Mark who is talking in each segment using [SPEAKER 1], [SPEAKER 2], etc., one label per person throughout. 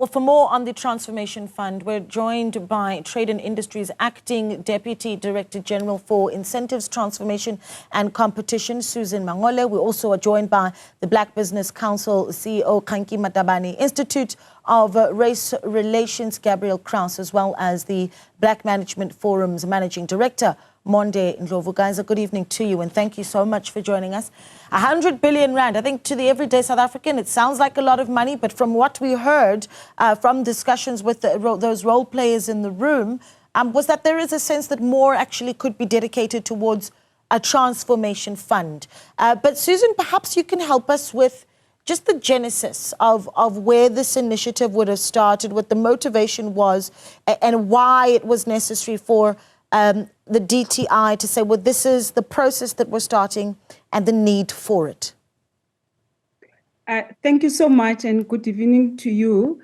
[SPEAKER 1] Well, for more on the Transformation Fund, we're joined by Trade and Industries Acting Deputy Director General for Incentives, Transformation and Competition, Susan Mangole. We also are joined by the Black Business Council CEO, Kanki Matabane, Institute of Race Relations, Gabriel Kraus, as well as the Black Management Forum's Managing Director, Monde Ndlovu. Guys, good evening to you and thank you so much for joining us. 100 billion rand, I think to the everyday South African, it sounds like a lot of money, but from what we heard from discussions with those role players in the room, was that there is a sense that more actually could be dedicated towards a transformation fund. But Susan, perhaps you can help us with just the genesis of where this initiative would have started, what the motivation was, and why it was necessary for the DTI to say, well, this is the process that we're starting and the need for it.
[SPEAKER 2] Thank you so much and good evening to you.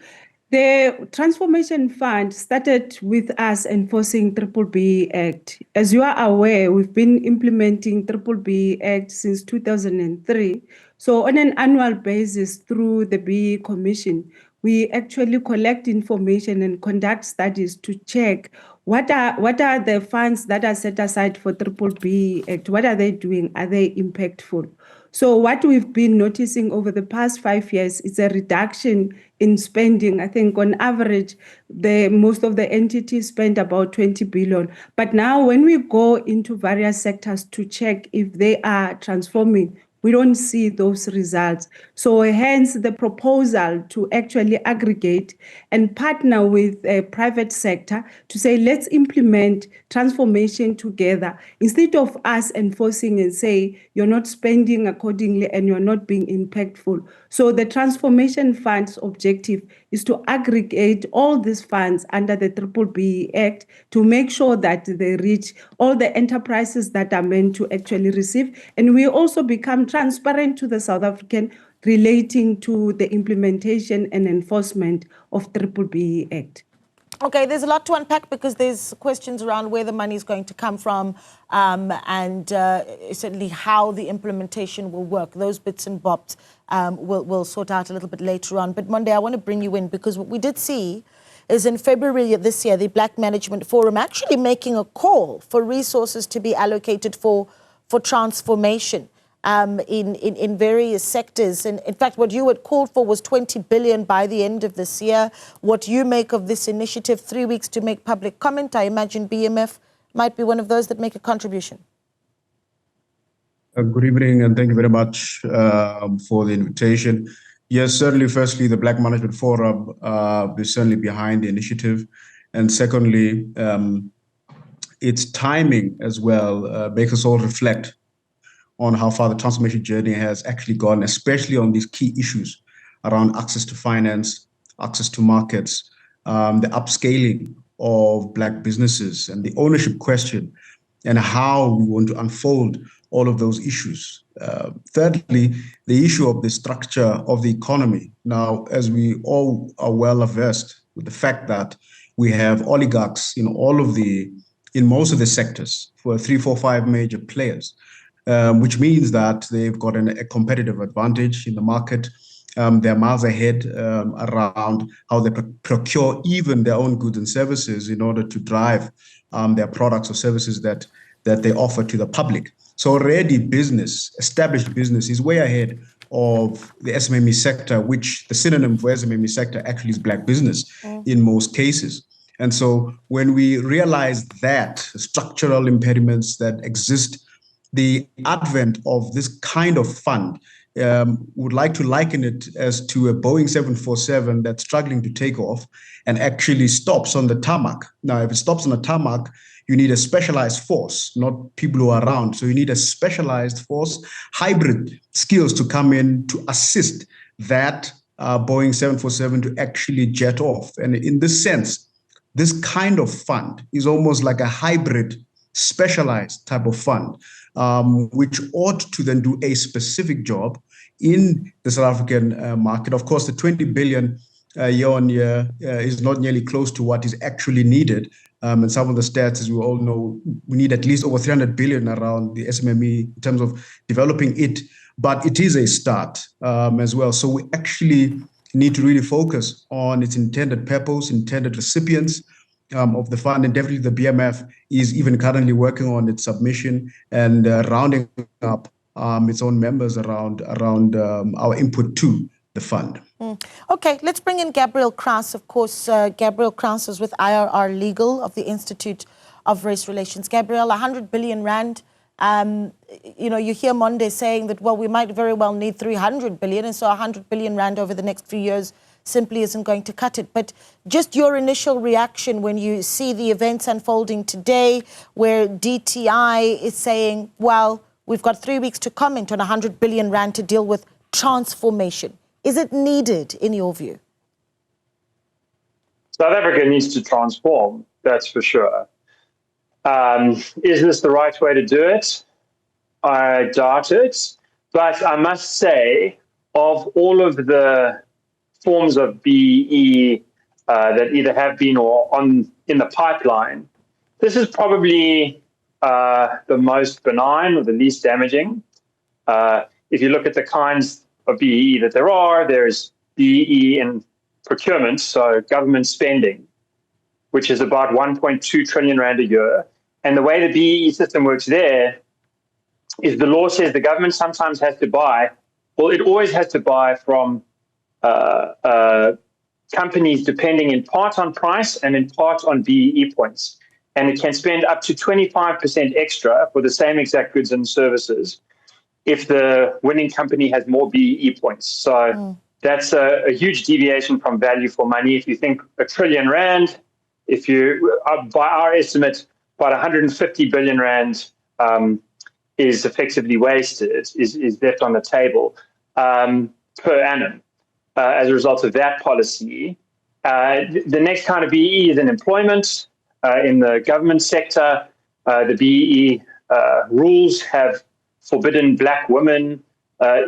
[SPEAKER 2] The Transformation Fund started with us enforcing B Act. As you are aware, we've been implementing B Act since 2003. So on an annual basis through the BE Commission, we actually collect information and conduct studies to check what are the funds that are set aside for B Act? What are they doing? Are they impactful? So what we've been noticing over the past 5 years is a reduction in spending. I think on average, most of the entities spend about 20 billion. But now when we go into various sectors to check if they are transforming, we don't see those results. So hence the proposal to actually aggregate and partner with a private sector to say, let's implement transformation together instead of us enforcing and say, you're not spending accordingly and you're not being impactful. So the Transformation Fund's objective is to aggregate all these funds under the B Act to make sure that they reach all the enterprises that are meant to actually receive. And we also become transparent to the South African relating to the implementation and enforcement of B Act.
[SPEAKER 1] Okay, there's a lot to unpack because there's questions around where the money is going to come from and certainly how the implementation will work. Those bits and bobs we'll sort out a little bit later on. But Monde, I want to bring you in because what we did see is in February of this year, the Black Management Forum actually making a call for resources to be allocated for transformation in various sectors. And in fact, what you had called for was 20 billion by the end of this year. What you make of this initiative, 3 weeks to make public comment, I imagine BMF might be one of those that make a contribution.
[SPEAKER 3] Good evening and thank you very much for the invitation. Yes, certainly, firstly, the Black Management Forum is certainly behind the initiative. And secondly, its timing as well makes us all reflect on how far the transformation journey has actually gone, especially on these key issues around access to finance, access to markets, the upscaling of Black businesses and the ownership question and how we want to unfold all of those issues. Thirdly, the issue of the structure of the economy. Now, as we all are well versed with the fact that we have oligarchs in most of the sectors for 3, 4, 5 major players, which means that they've got a competitive advantage in the market. They're miles ahead around how they procure even their own goods and services in order to drive their products or services that they offer to the public. So already established business is way ahead of the SMME sector, which the synonym for SMME sector actually is Black business in most cases. And so when we realize that structural impediments that exist, the advent of this kind of fund would like to liken it as to a Boeing 747 that's struggling to take off and actually stops on the tarmac. Now, if it stops on the tarmac, you need a specialized force, not people who are around. So you need a specialized force, hybrid skills to come in to assist that Boeing 747 to actually jet off. And in this sense, this kind of fund is almost like a hybrid specialized type of fund, which ought to then do a specific job in the South African market. Of course, the 20 billion year on year is not nearly close to what is actually needed. And some of the stats, as we all know, we need at least over 300 billion around the SMME in terms of developing it. But it is a start as well. So we actually need to really focus on its intended purpose, intended recipients of the fund, and definitely the BMF is even currently working on its submission and rounding up its own members around our input to the fund.
[SPEAKER 1] Okay, let's bring in Gabriel Kraus. Of course, Gabriel Kraus is with IRR Legal of the Institute of Race Relations. Gabriel, 100 billion rand. You know, you hear Monde saying that, well, we might very well need 300 billion, and so 100 billion rand over the next few years simply isn't going to cut it. But just your initial reaction when you see the events unfolding today, where DTI is saying, well, we've got 3 weeks to comment on 100 billion rand to deal with transformation. Is it needed, in your view?
[SPEAKER 4] South Africa needs to transform, that's for sure. Is this the right way to do it? I doubt it. But I must say, of all of the forms of BEE that either have been or in the pipeline, this is probably the most benign or the least damaging. If you look at the kinds of BEE that there's BEE in procurement, so government spending, which is about 1.2 trillion rand a year. And the way the BEE system works there is the law says the government sometimes has to buy, well, it always has to buy from companies depending in part on price and in part on BEE points. And it can spend up to 25% extra for the same exact goods and services if the winning company has more BEE points. So that's a huge deviation from value for money. If you think R1 trillion, if you, by our estimate, about 150 billion rand is effectively wasted, is left on the table per annum as a result of that policy. The next kind of BEE is in employment in the government sector. The BEE rules have forbidden black women,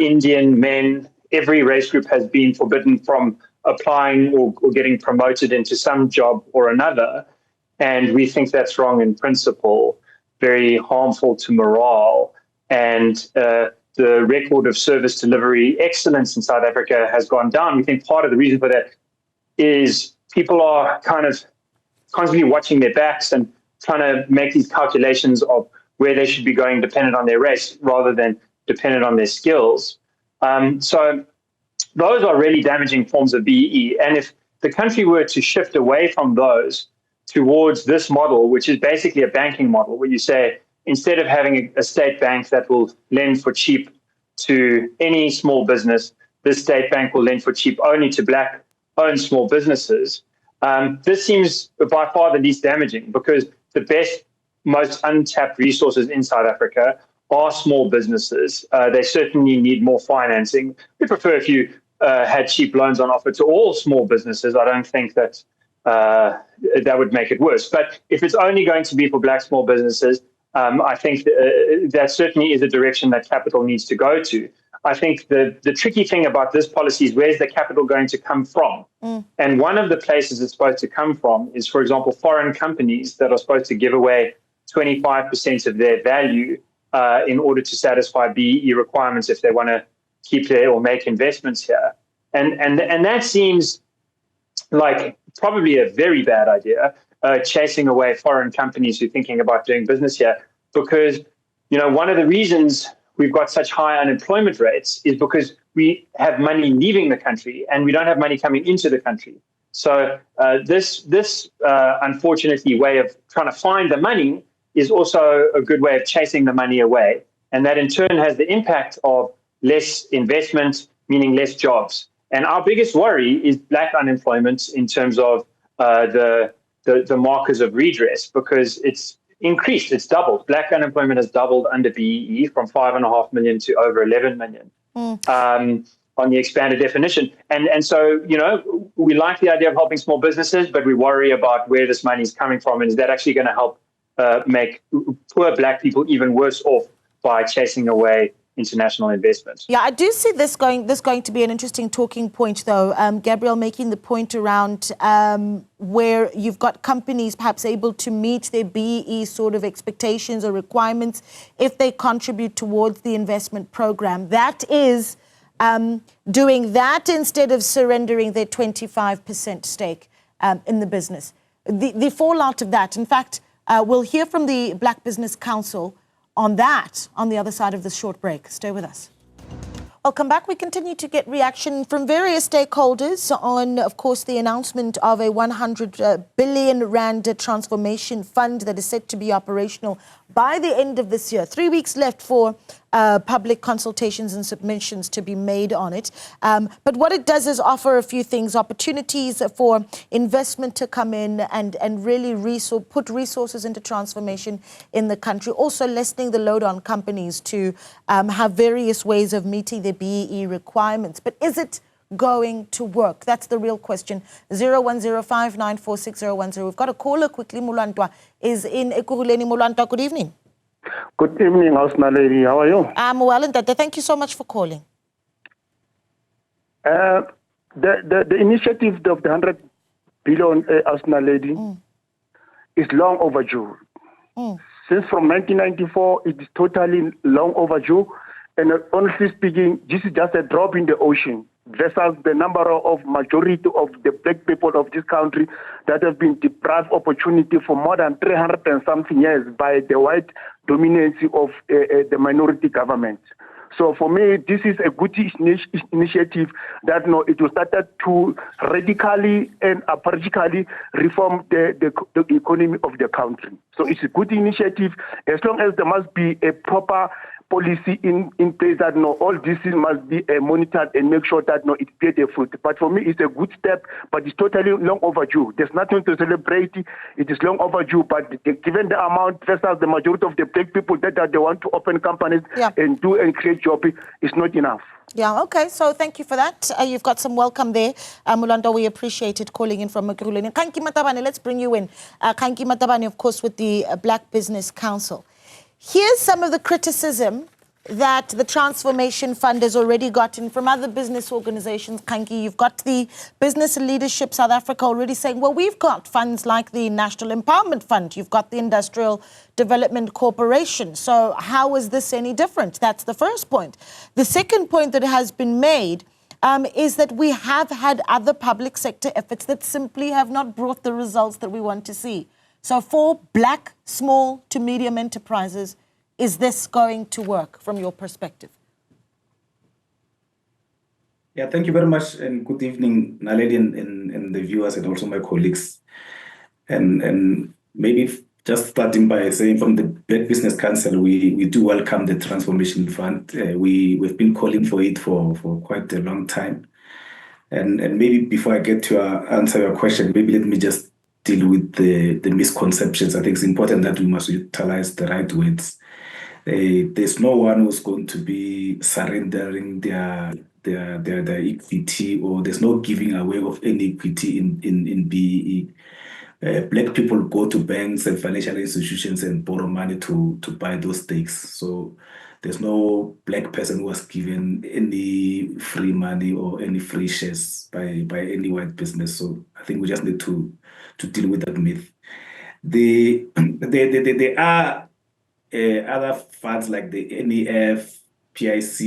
[SPEAKER 4] Indian men. Every race group has been forbidden from applying or getting promoted into some job or another. And we think that's wrong in principle, very harmful to morale. And the record of service delivery excellence in South Africa has gone down. We think part of the reason for that is people are kind of constantly watching their backs and trying to make these calculations of where they should be going dependent on their race rather than dependent on their skills. So those are really damaging forms of BEE. And if the country were to shift away from those towards this model, which is basically a banking model, where you say, instead of having a state bank that will lend for cheap to any small business, this state bank will lend for cheap only to black-owned small businesses. This seems by far the least damaging, because the best, most untapped resources in South Africa are small businesses. They certainly need more financing. We prefer if you had cheap loans on offer to all small businesses. I don't think that that would make it worse. But if it's only going to be for black small businesses, I think that certainly is a direction that capital needs to go to. I think the tricky thing about this policy is, where's the capital going to come from? And one of the places it's supposed to come from is, for example, foreign companies that are supposed to give away 25% of their value in order to satisfy BEE requirements if they want to keep their or make investments here. And that seems like probably a very bad idea, chasing away foreign companies who are thinking about doing business here, because, you know, one of the reasons we've got such high unemployment rates is because we have money leaving the country and we don't have money coming into the country. So this unfortunately way of trying to find the money is also a good way of chasing the money away. And that in turn has the impact of less investment, meaning less jobs. And our biggest worry is black unemployment in terms of the markers of redress, because it's increased, it's doubled. Black unemployment has doubled under BEE from 5.5 million to over 11 million on the expanded definition. And so, you know, we like the idea of helping small businesses, but we worry about where this money is coming from. And is that actually going to help make poor black people even worse off by chasing away international investment?
[SPEAKER 1] Yeah, I do see this going to be an interesting talking point, though. Gabriel, making the point around where you've got companies perhaps able to meet their BEE sort of expectations or requirements if they contribute towards the investment program. That is doing that instead of surrendering their 25% stake in the business. The fallout of that, in fact, we'll hear from the Black Business Council on that on the other side of this short break. Stay with us. Welcome back. We continue to get reaction from various stakeholders on, of course, the announcement of a 100 billion rand transformation fund that is set to be operational by the end of this year. 3 weeks left for public consultations and submissions to be made on it. But what it does is offer a few things, opportunities for investment to come in and really put resources into transformation in the country. Also lessening the load on companies to have various ways of meeting their BEE requirements. But is it going to work? That's the real question. 0105946010. We've got a caller quickly. Mulantwa is in Ekurhuleni. Mulantwa, good evening.
[SPEAKER 5] Good evening, Ausna lady. How are you?
[SPEAKER 1] I'm well, and thank you so much for calling.
[SPEAKER 5] The initiative of the 100 billion Ausna lady is long overdue. Since from 1994, it is totally long overdue. And honestly speaking, this is just a drop in the ocean versus the number of majority of the black people of this country that have been deprived opportunity for more than 300 and something years by the white dominance of the minority government. So for me, this is a good initiative that it will start to radically and apologically reform the economy of the country. So it's a good initiative as long as there must be a proper policy in place that all this must be monitored and make sure that it bears the fruit. But for me, it's a good step, but it's totally long overdue. There's nothing to celebrate. It is long overdue, but given the amount versus the majority of the black people that they want to open companies and do and create jobs, it's not enough.
[SPEAKER 1] Yeah, okay. So thank you for that. You've got some welcome there. Mulando, we appreciate it calling in from Ekurhuleni. Kanki Matabane, let's bring you in. Kanki Matabane, of course, with the Black Business Council. Here's some of the criticism that the Transformation Fund has already gotten from other business organizations. Kanki, you've got the Business Leadership South Africa already saying, well, we've got funds like the National Empowerment Fund. You've got the Industrial Development Corporation. So how is this any different? That's the first point. The second point that has been made is that we have had other public sector efforts that simply have not brought the results that we want to see. So for black, small to medium enterprises, is this going to work from your perspective?
[SPEAKER 6] Yeah, thank you very much, and good evening, Naledi and the viewers, and also my colleagues. And maybe just starting by saying from the Black Business Council, we do welcome the Transformation Fund. We've been calling for it for quite a long time. And maybe before I get to answer your question, maybe let me just deal with the misconceptions. I think it's important that we must utilize the right words. There's no one who's going to be surrendering their equity, or there's no giving away of any equity in BEE. Black people go to banks and financial institutions and borrow money to buy those stakes. So there's no black person who was given any free money or any free shares by any white business. So I think we just need to deal with that myth. There are other funds like the NEF, PIC,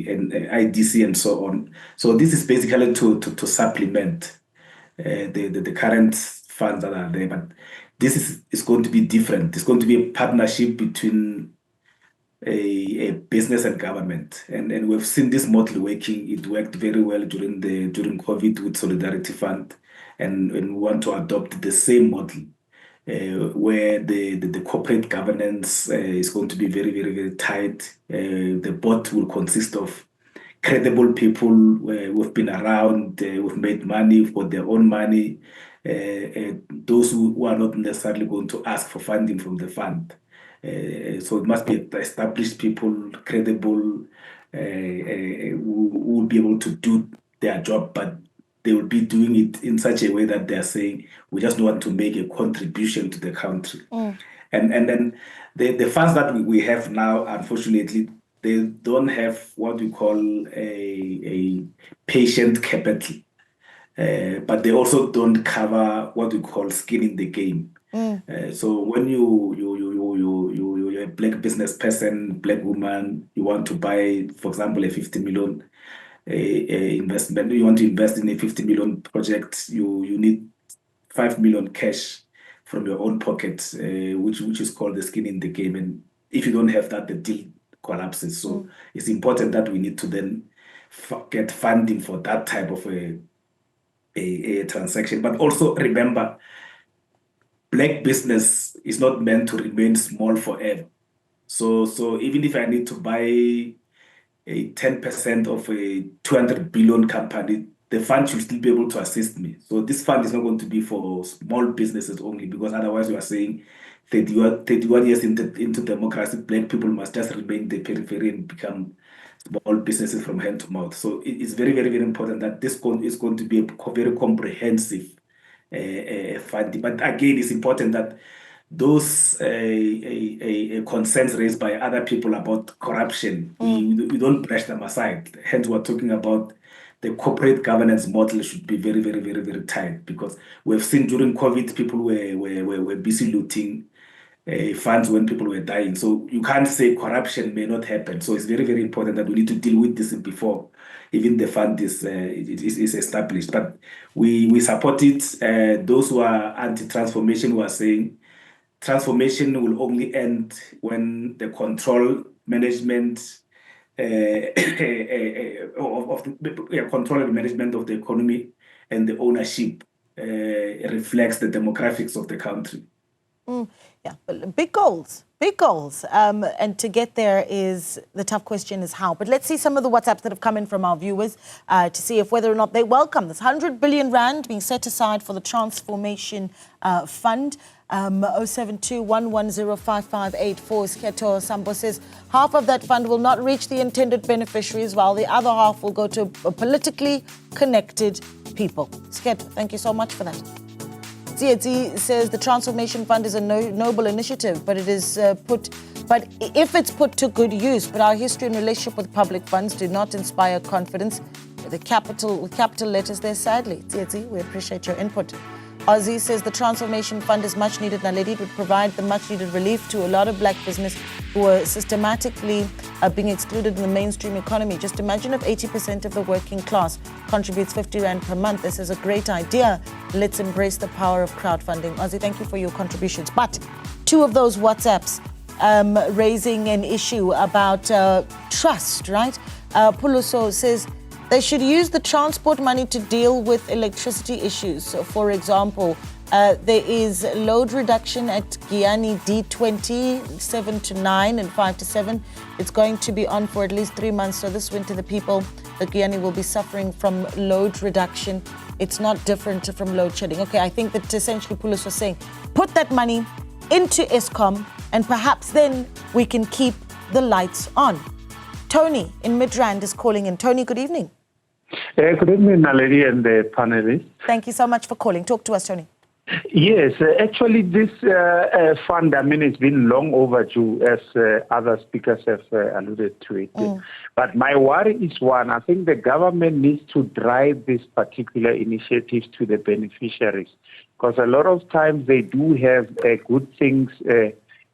[SPEAKER 6] and IDC, and so on. So this is basically to supplement the current funds that are there. But this is going to be different. It's going to be a partnership between a business and government. And we've seen this model working. It worked very well during COVID with Solidarity Fund. And we want to adopt the same model. Where the corporate governance is going to be very, very, very tight. The board will consist of credible people who've been around, who've made money, who've got their own money, those who are not necessarily going to ask for funding from the fund. So it must be established people, credible, who will be able to do their job, but they will be doing it in such a way that they're saying, we just want to make a contribution to the country. And then the funds that we have now, unfortunately, they don't have what we call a patient capital. But they also don't cover what we call skin in the game. So when you're a black business person, black woman, you want to buy, for example, a 50 million investment, you want to invest in a 50 million project, you need 5 million cash from your own pocket, which is called the skin in the game. And if you don't have that, the deal collapses. So it's important that we need to then get funding for that type of a transaction. But also remember, black business is not meant to remain small forever. So even if I need to buy a 10% of a 200 billion company, the fund should still be able to assist me. So this fund is not going to be for small businesses only, because otherwise we are saying 31 years into democracy, black people must just remain in the periphery and become small businesses from hand to mouth. So it's very, very, very important that this is going to be a very comprehensive funding. But again, it's important that those concerns raised by other people about corruption, we don't brush them aside. Hence, we're talking about the corporate governance model should be very, very, very, very tight, because we've seen during COVID, people were busy looting funds when people were dying. So you can't say corruption may not happen. So it's very, very important that we need to deal with this before even the fund is established. But we support it. Those who are anti-transformation who are saying transformation will only end when the control management control and management of the economy and the ownership reflects the demographics of the country.
[SPEAKER 1] Yeah, but big goals. And to get there is, the tough question is how. But let's see some of the WhatsApps that have come in from our viewers to see if whether or not they welcome this 100 billion rand being set aside for the transformation fund. 072-110-5584. Sketo Sambo says half of that fund will not reach the intended beneficiaries, while the other half will go to politically connected people. Sketo, thank you so much for that. Tsietsi says the transformation fund is a noble initiative, but if it's put to good use, but our history and relationship with public funds do not inspire confidence. With capital letters there, sadly. Tsietsi, we appreciate your input. Ozzy says the transformation fund is much needed. Naledi, it would provide the much needed relief to a lot of black business who are systematically being excluded in the mainstream economy. Just imagine if 80% of the working class contributes 50 rand per month. This is a great idea. Let's embrace the power of crowdfunding. Ozzy, thank you for your contributions. But two of those WhatsApps raising an issue about trust, right? Puluso says they should use the transport money to deal with electricity issues. So, for example, there is load reduction at Giyani D20, 7 to 9 and 5 to 7. It's going to be on for at least 3 months. So this winter, the people at Giyani will be suffering from load reduction. It's not different from load shedding. Okay, I think that essentially Pulis was saying, put that money into Eskom and perhaps then we can keep the lights on. Tony in Midrand is calling in. Tony, good evening.
[SPEAKER 7] Good evening, Naledi and the panelists.
[SPEAKER 1] Thank you so much for calling. Talk to us, Tony.
[SPEAKER 7] Yes, actually this fund, it's been long overdue, as other speakers have alluded to it. But my worry is one, I think the government needs to drive these particular initiatives to the beneficiaries, because a lot of times they do have good things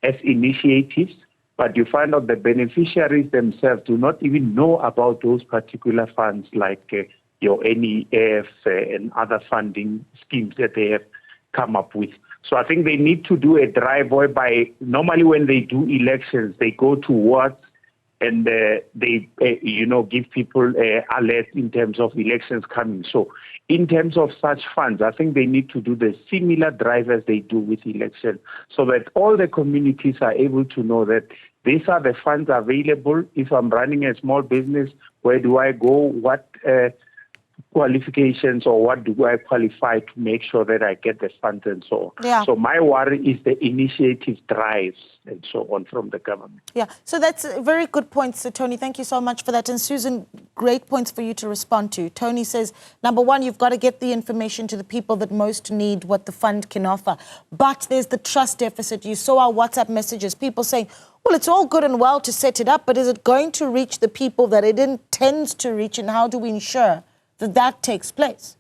[SPEAKER 7] as initiatives, but you find out the beneficiaries themselves do not even know about those particular funds, like your NEF and other funding schemes that they have come up with. So I think they need to do a drive whereby normally when they do elections, they go to wards and they give people alerts in terms of elections coming. So in terms of such funds, I think they need to do the similar drive as they do with election, so that all the communities are able to know that these are the funds available. If I'm running a small business, where do I go? What qualifications or what do I qualify to make sure that I get the funds and so on.
[SPEAKER 1] Yeah.
[SPEAKER 7] So my worry is the initiative drives and so on from the government.
[SPEAKER 1] Yeah, so that's a very good point, so Tony. Thank you so much for that. And Susan, great points for you to respond to. Tony says, number one, you've got to get the information to the people that most need what the fund can offer. But there's the trust deficit. You saw our WhatsApp messages, people saying, well, it's all good and well to set it up, but is it going to reach the people that it intends to reach, and how do we ensure that takes place?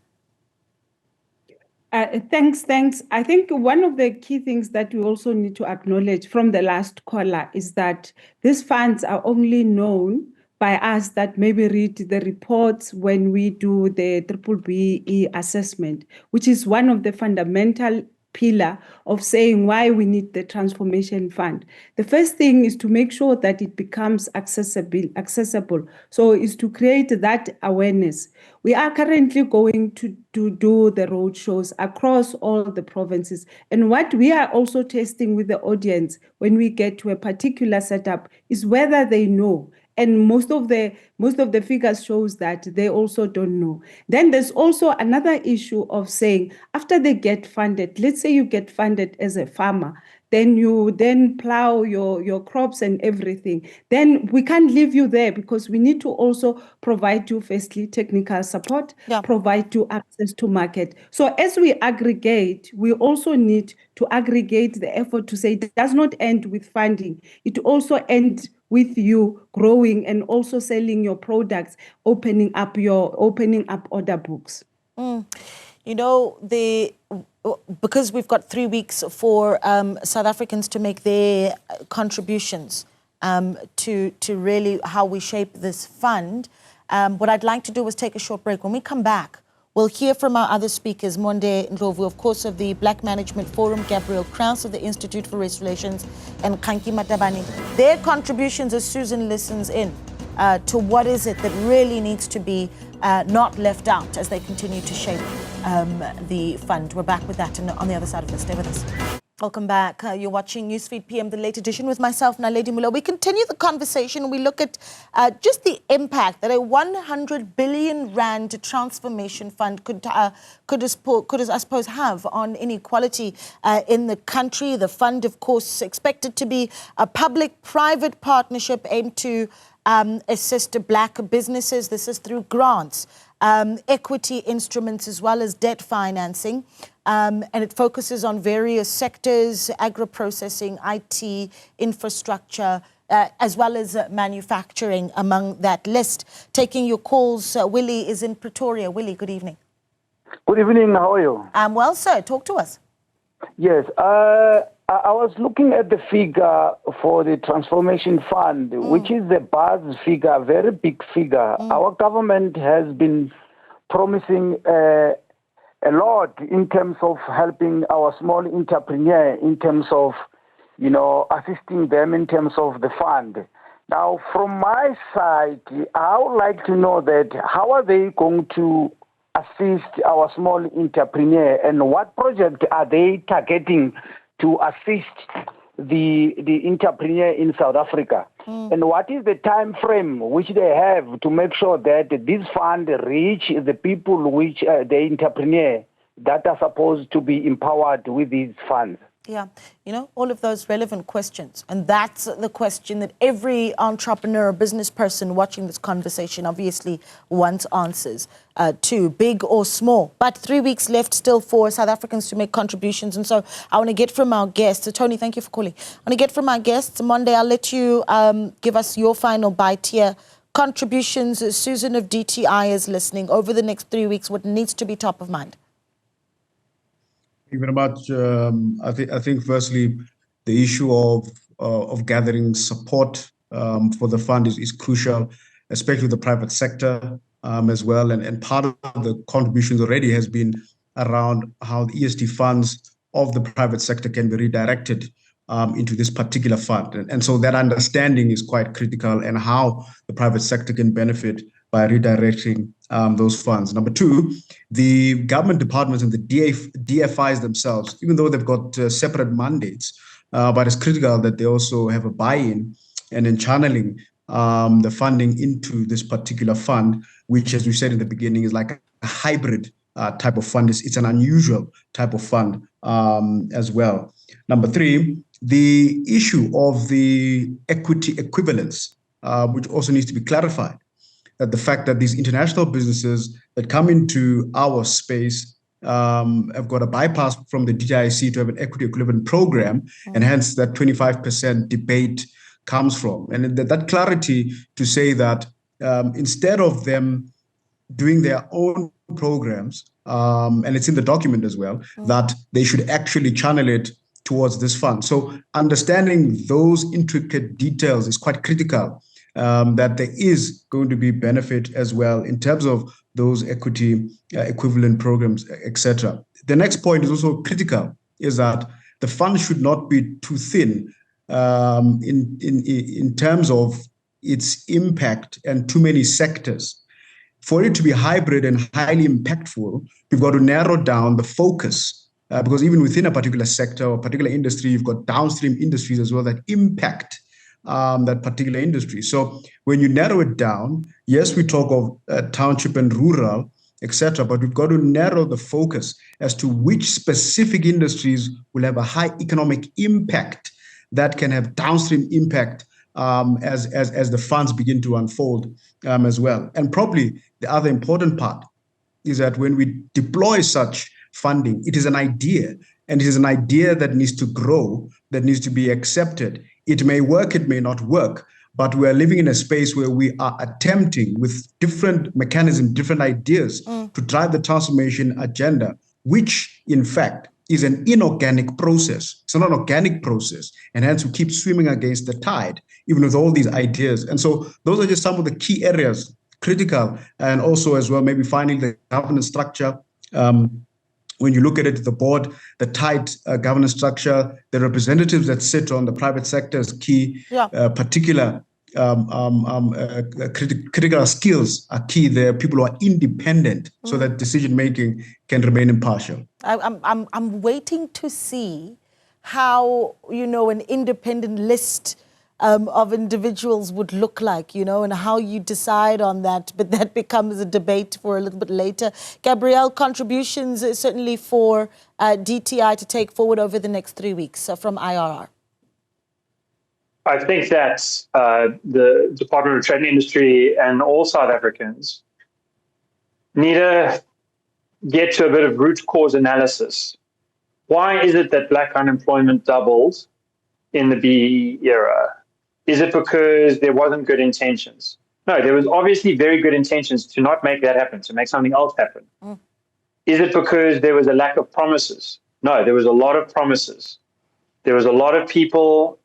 [SPEAKER 2] Thanks. I think one of the key things that we also need to acknowledge from the last caller is that these funds are only known by us that maybe read the reports when we do the BBBE assessment, which is one of the fundamental pillar of saying why we need the transformation fund. The first thing is to make sure that it becomes accessible. So is to create that awareness. We are currently going to do the road shows across all the provinces. And what we are also testing with the audience when we get to a particular setup is whether they know. And most of the figures shows that they also don't know. Then there's also another issue of saying after they get funded, let's say you get funded as a farmer, then you plow your crops and everything. Then we can't leave you there because we need to also provide you firstly technical support, provide you access to market. So as we aggregate, we also need to aggregate the effort to say it does not end with funding. It also ends with you growing and also selling your products, opening up order books.
[SPEAKER 1] You know, because we've got 3 weeks for South Africans to make their contributions to really how we shape this fund, what I'd like to do is take a short break. When we come back, we'll hear from our other speakers, Monde Ndlovu, of course, of the Black Management Forum, Gabriel Kraus of the Institute for Race Relations, and Kanki Matabane. Their contributions as Susan listens in to what is it that really needs to be not left out as they continue to shape the fund. We're back with that on the other side of this. Stay with us. Welcome back. You're watching Newsfeed PM, the late edition with myself, Naledi Mulo. We continue the conversation. We look at just the impact that a 100 billion rand transformation fund could I suppose, have on inequality in the country. The fund, of course, expected to be a public-private partnership aimed to assist Black businesses. This is through grants, equity instruments, as well as debt financing. And it focuses on various sectors, agro-processing, IT, infrastructure, as well as manufacturing among that list. Taking your calls, Willie is in Pretoria. Willie, good evening.
[SPEAKER 5] Good evening. How are you?
[SPEAKER 1] I'm well, sir. Talk to us.
[SPEAKER 5] Yes. I was looking at the figure for the Transformation Fund, which is the buzz figure, a very big figure. Our government has been promising a lot in terms of helping our small entrepreneur, in terms of, assisting them in terms of the fund. Now, from my side, I would like to know that how are they going to assist our small entrepreneur and what project are they targeting to assist the entrepreneur in South Africa? And what is the time frame which they have to make sure that this fund reach the people which the entrepreneur that are supposed to be empowered with these funds?
[SPEAKER 1] Yeah, all of those relevant questions. And that's the question that every entrepreneur or business person watching this conversation obviously wants answers to, big or small. But 3 weeks left still for South Africans to make contributions. And so I want to get from our guests. So Tony, thank you for calling. I want to get from our guests. Monday, I'll let you give us your final bite here. Contributions, Susan of DTI is listening. Over the next 3 weeks, what needs to be top of mind?
[SPEAKER 3] Thank you very much. I think firstly, the issue of gathering support for the fund is crucial, especially the private sector as well. And part of the contributions already has been around how the ESD funds of the private sector can be redirected into this particular fund. And so that understanding is quite critical, and how the private sector can benefit by redirecting those funds. Number two, the government departments and the DFIs themselves, even though they've got separate mandates, but it's critical that they also have a buy-in and in channeling the funding into this particular fund, which, as we said in the beginning, is like a hybrid type of fund. It's an unusual type of fund as well. Number three, the issue of the equity equivalence, which also needs to be clarified. That the fact that these international businesses that come into our space have got a bypass from the DIC to have an equity equivalent program, and hence that 25% debate comes from. And that clarity to say that instead of them doing their own programs, and it's in the document as well, that they should actually channel it towards this fund. So understanding those intricate details is quite critical, that there is going to be benefit as well in terms of those equity equivalent programs, etc. The next point is also critical, is that the fund should not be too thin in terms of its impact and too many sectors. For it to be hybrid and highly impactful, you've got to narrow down the focus, because even within a particular sector or particular industry, you've got downstream industries as well that impact that particular industry. So when you narrow it down, yes, we talk of township and rural, etc., but we've got to narrow the focus as to which specific industries will have a high economic impact that can have downstream impact as the funds begin to unfold as well. And probably the other important part is that when we deploy such funding, it is an idea, and it is an idea that needs to grow, that needs to be accepted. It may work, it may not work, but we are living in a space where we are attempting with different mechanisms, different ideas to drive the transformation agenda, which in fact is an inorganic process. It's not an organic process. And hence we keep swimming against the tide, even with all these ideas. And so those are just some of the key areas, critical. And also as well, maybe finally the governance structure. When you look at it, the board, the tight governance structure, the representatives that sit on the private sector is key. Particular critical skills are key there. People who are independent, so that decision making can remain impartial.
[SPEAKER 1] I'm waiting to see how, an independent list of individuals would look like, and how you decide on that. But that becomes a debate for a little bit later. Gabrielle, contributions certainly for DTI to take forward over the next 3 weeks from IRR.
[SPEAKER 4] I think that the Department of Trade and Industry and all South Africans need to get to a bit of root cause analysis. Why is it that black unemployment doubled in the BEE era? Is it because there wasn't good intentions? No, there was obviously very good intentions to not make that happen, to make something else happen. Is it because there was a lack of promises? No, there was a lot of promises. There was a lot of people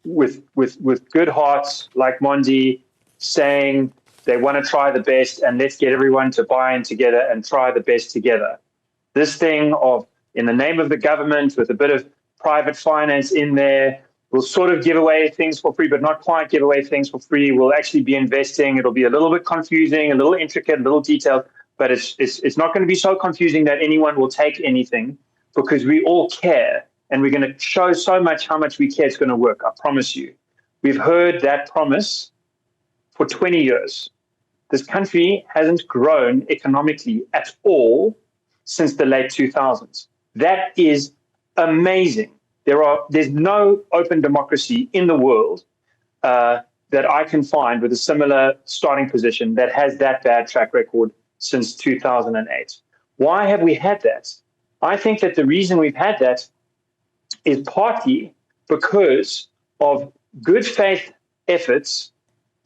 [SPEAKER 4] with good hearts like Mondi saying they want to try the best and let's get everyone to buy in together and try the best together. This thing of, in the name of the government, with a bit of private finance in there, we'll sort of give away things for free, but not quite give away things for free. We'll actually be investing. It'll be a little bit confusing, a little intricate, a little detailed, but it's not going to be so confusing that anyone will take anything, because we all care. And we're going to show so much how much we care it's going to work, I promise you. We've heard that promise for 20 years. This country hasn't grown economically at all since the late 2000s. That is amazing. There's no open democracy in the world that I can find with a similar starting position that has that bad track record since 2008. Why have we had that? I think that the reason we've had that is partly because of good faith efforts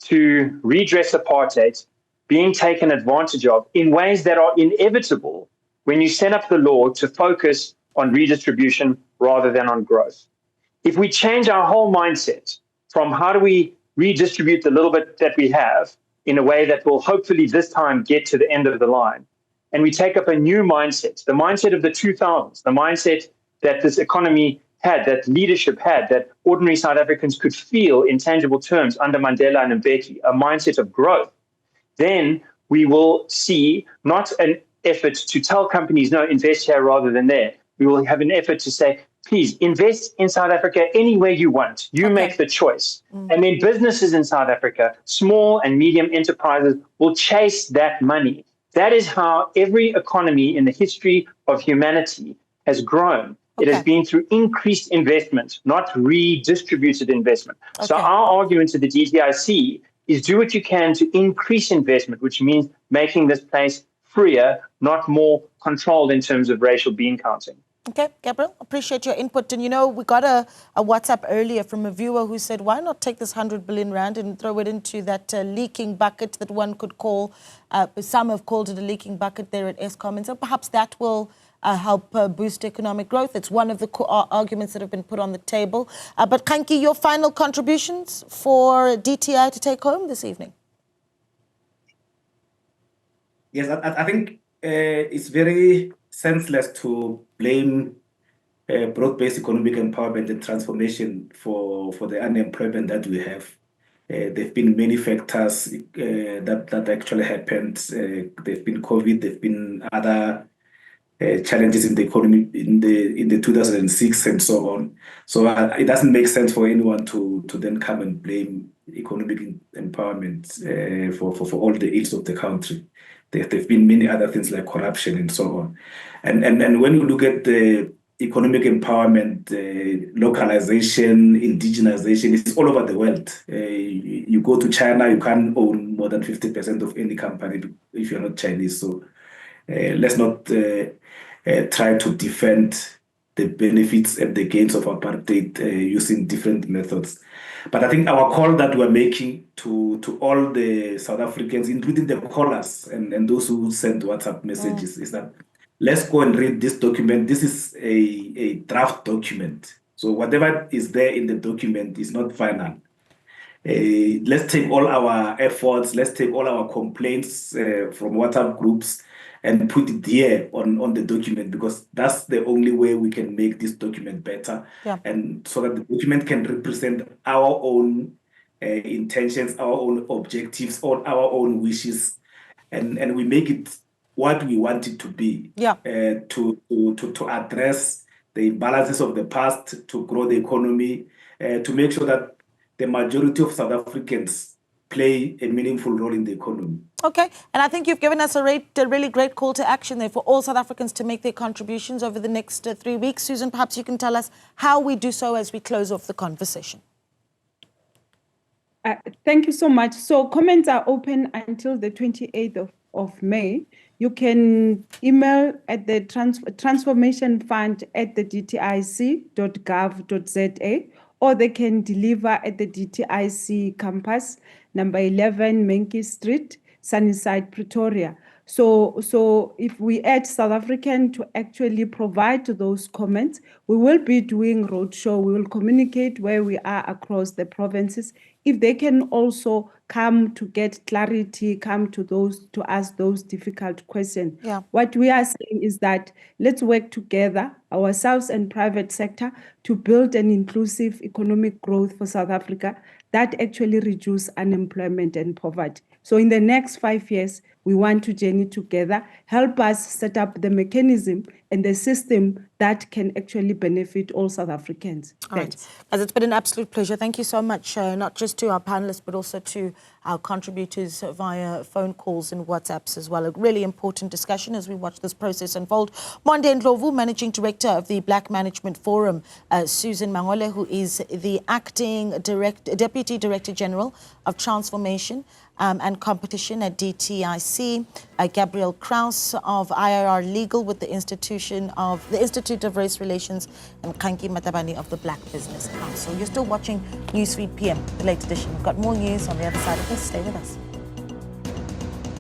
[SPEAKER 4] to redress apartheid being taken advantage of in ways that are inevitable when you set up the law to focus on redistribution rather than on growth. If we change our whole mindset from how do we redistribute the little bit that we have in a way that will hopefully this time get to the end of the line, and we take up a new mindset, the mindset of the 2000s, the mindset that this economy had, that leadership had, that ordinary South Africans could feel in tangible terms under Mandela and Mbeki, a mindset of growth, then we will see not an effort to tell companies, no, invest here rather than there. We will have an effort to say, please invest in South Africa anywhere you want. You make the choice. And then businesses in South Africa, small and medium enterprises, will chase that money. That is how every economy in the history of humanity has grown. It has been through increased investment, not redistributed investment. So our argument to the DTIC is do what you can to increase investment, which means making this place freer, not more controlled in terms of racial bean counting.
[SPEAKER 1] Okay, Gabriel, appreciate your input. And you know, we got a WhatsApp earlier from a viewer who said, why not take this 100 billion rand and throw it into that leaking bucket that one could call, some have called it a leaking bucket there at Eskom. And so perhaps that will help boost economic growth. It's one of the arguments that have been put on the table. But Kanki, your final contributions for DTI to take home this evening?
[SPEAKER 6] Yes, I think it's very senseless to blame broad-based economic empowerment and transformation for the unemployment that we have. There have been many factors that actually happened. There have been COVID, there have been other challenges in the economy in the 2006 and so on. So it doesn't make sense for anyone to then come and blame economic empowerment for all the ills of the country. There have been many other things like corruption and so on. And when you look at the economic empowerment, localization, indigenization, it's all over the world. You go to China, you can't own more than 50% of any company if you're not Chinese. So let's not try to defend the benefits and the gains of apartheid using different methods. But I think our call that we're making to all the South Africans, including the callers and those who send WhatsApp messages, is that let's go and read this document. This is a draft document. So whatever is there in the document is not final. Let's take all our efforts, let's take all our complaints from WhatsApp groups and put it here on the document, because that's the only way we can make this document better.
[SPEAKER 1] Yeah.
[SPEAKER 6] And so that the document can represent our own intentions, our own objectives, or our own wishes, and we make it what we want it to be.
[SPEAKER 1] Yeah.
[SPEAKER 6] To address the imbalances of the past, to grow the economy, to make sure that the majority of South Africans play a meaningful role in the economy.
[SPEAKER 1] Okay, and I think you've given us a really great call to action there for all South Africans to make their contributions over the next 3 weeks. Susan, perhaps you can tell us how we do so as we close off the conversation.
[SPEAKER 2] Thank you so much. So comments are open until the 28th of May. You can email at the transformation fund at the dtic.gov.za, or they can deliver at the DTIC campus, number 11 Menke Street, Sunnyside, Pretoria. So if we urge South African to actually provide those comments, we will be doing roadshow. We will communicate where we are across the provinces. If they can also come to get clarity, come to ask those difficult questions.
[SPEAKER 1] Yeah.
[SPEAKER 2] What we are saying is that let's work together, ourselves and private sector, to build an inclusive economic growth for South Africa that actually reduce unemployment and poverty. So in the next 5 years, we want to journey together, help us set up the mechanism and the system that can actually benefit all South Africans.
[SPEAKER 1] All right. As it's been an absolute pleasure. Thank you so much, not just to our panelists, but also to our contributors via phone calls and WhatsApps as well. A really important discussion as we watch this process unfold. Mwande Ndlovu, Managing Director of the Black Management Forum, Susan Mangole, who is the Acting Deputy Director General of Transformation and Competition at DTIC, Gabriel Kraus of IRR Legal with the Institute of Race Relations, and Kanki Matabani of the Black Business Council. You're still watching Newsfeed PM, the late edition. We've got more news on the other side of this. Stay with us.